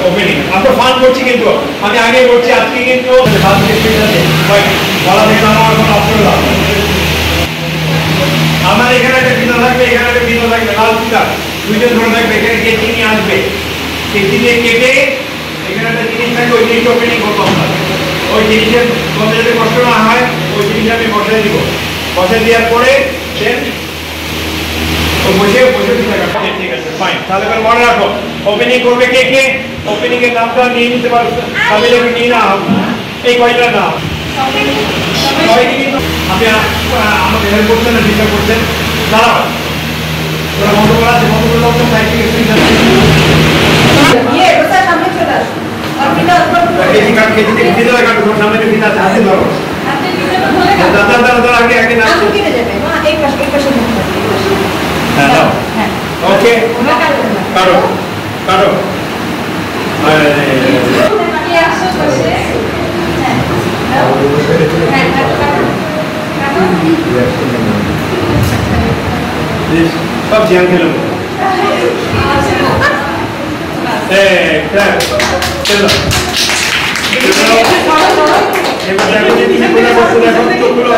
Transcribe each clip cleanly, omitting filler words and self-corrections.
Opening আমরা fun করছি, কিন্তু আমি আগে করছি, আজকে কিন্তু বলা থেকে আমার কোনো অপশন না। আমার এখানে একটা বিন্দু থাকবে, এখানে একটা বিন্দু থাকবে, লাল ফিতা দুইটা ধরে থাকবে, এখানে কেটে নিয়ে আসবে, কেটে দিয়ে কেটে এখানে একটা জিনিস থাকবে, ওই জিনিসটা ওপেনিং করবো আমরা। ওই জিনিসের মধ্যে যদি কষ্ট না হয় ওই জিনিসটা আমি বসাই দিব, বসাই দেওয়ার পরে দেন বসে বসে ঠিক আছে ফাইন। তাহলে মনে রাখো ওপেনিং করবে কে কে, ওপেনিং এর নামটা নিয়ে নিতে পারো, আমি দেখে নিয়ে না এই কয়টা নাম আপনি আমাকে হেল্প করছেন না, ডিস্টার্ব করছেন, দাঁড়াও ওরা বন্ধ করা আছে, বন্ধ করে দাও সাইড থেকে ওকে কাটো কাটো সব ধ্যান খেলো চলো এবার দেখো যে কি করে বসে দেখো চোখগুলো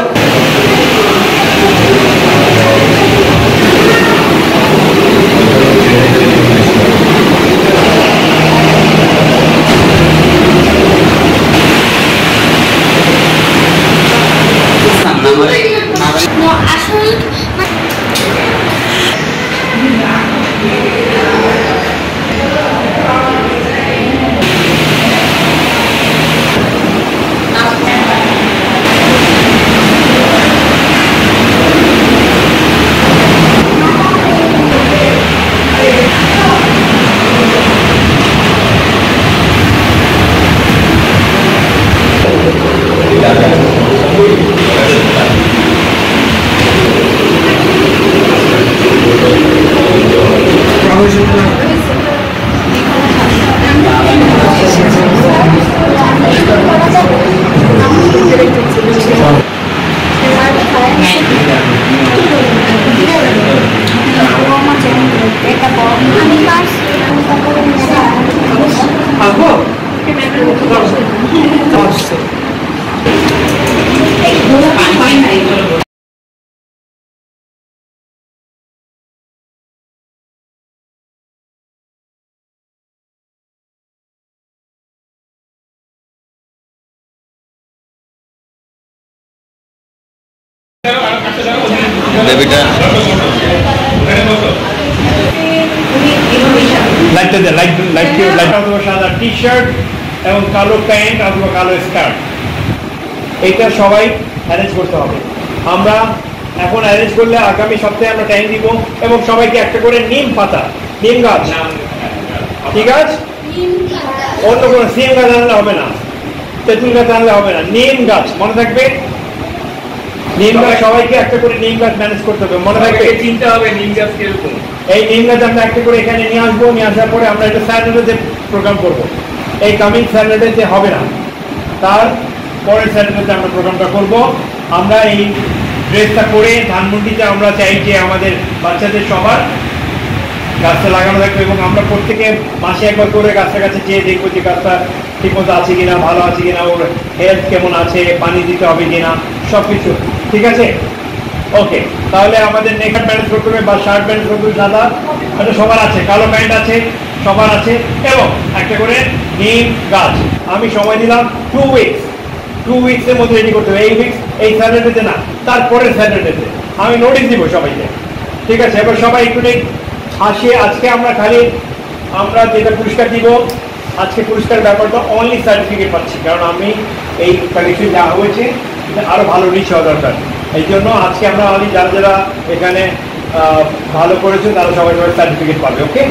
সাদা টি শার্ট এবং কালো প্যান্ট অথবা কালো স্কার্ট, এটা সবাই অ্যারেঞ্জ করতে হবে। আমরা এখন অ্যারেঞ্জ করলে আগামী সপ্তাহে আমরা টাইম দিব এবং সবাইকে একটা করে নিম পাতা, নিম গাছ, ঠিক আছে, অন্য কোনো সিম গাছ আনলে হবে না, তেঁতুল গাছ আনলে হবে না, নিম গাছ মনে থাকবে। নিম গাছ সবাইকে একটা করে নিম গাছ ম্যানেজ করতে হবে, মনে থাকবে, চিনতে হবে নিম গাছ কিরকম। এই নিম গাছ আমরা একটা করে এখানে নিয়ে আসবো, নিয়ে আসার পরে আমরা একটা স্যাটারডেতে প্রোগ্রাম করবো। এই কামিং স্যাটারডেতে হবে না, তার পরের স্যাটারডেতে আমরা প্রোগ্রামটা করব। আমরা এই ড্রেসটা করে ধানমন্ডিতে আমরা চাই যে আমাদের বাচ্চাদের সবার গাছটা লাগানো থাকবে এবং আমরা প্রত্যেকে মাসে একবার করে গাছটার কাছে যেয়ে দেখবো যে গাছটা ঠিকমতো আছে কিনা, ভালো আছে কিনা, ওর হেলথ কেমন আছে, পানি দিতে হবে কিনা, সব কিছু ঠিক আছে। ওকে, তাহলে আমাদের নেকার প্যান্ট করতে হবে বা শার্ট প্যান্ট করতে হবে সাদা, এটা সবার আছে, কালো প্যান্ট আছে সবার আছে, এবং একটা করে নিম গাছ। আমি সময় দিলাম 2 উইকস, 2 উইকসের মধ্যে রেডি করতে হবে। এই উইকস এই স্যাটারডেতে না, তারপরের স্যাটারডেতে আমি নোটিশ দিব সবাইকে, ঠিক আছে। এবার সবাই একটু আসে। আজকে আমরা খালি আমরা যেটা পুরস্কার দিব, আজকে পুরস্কার ব্যাপারটা অনলি সার্টিফিকেট পাচ্ছি, কারণ আমি এই কালেকশন যা হয়েছে আরও ভালো রিচ হওয়া দরকার। এই জন্য আজকে আমরা অনলি যারা যারা এখানে ভালো করেছে তারা সবাই সবাই সার্টিফিকেট পাবে। ওকে।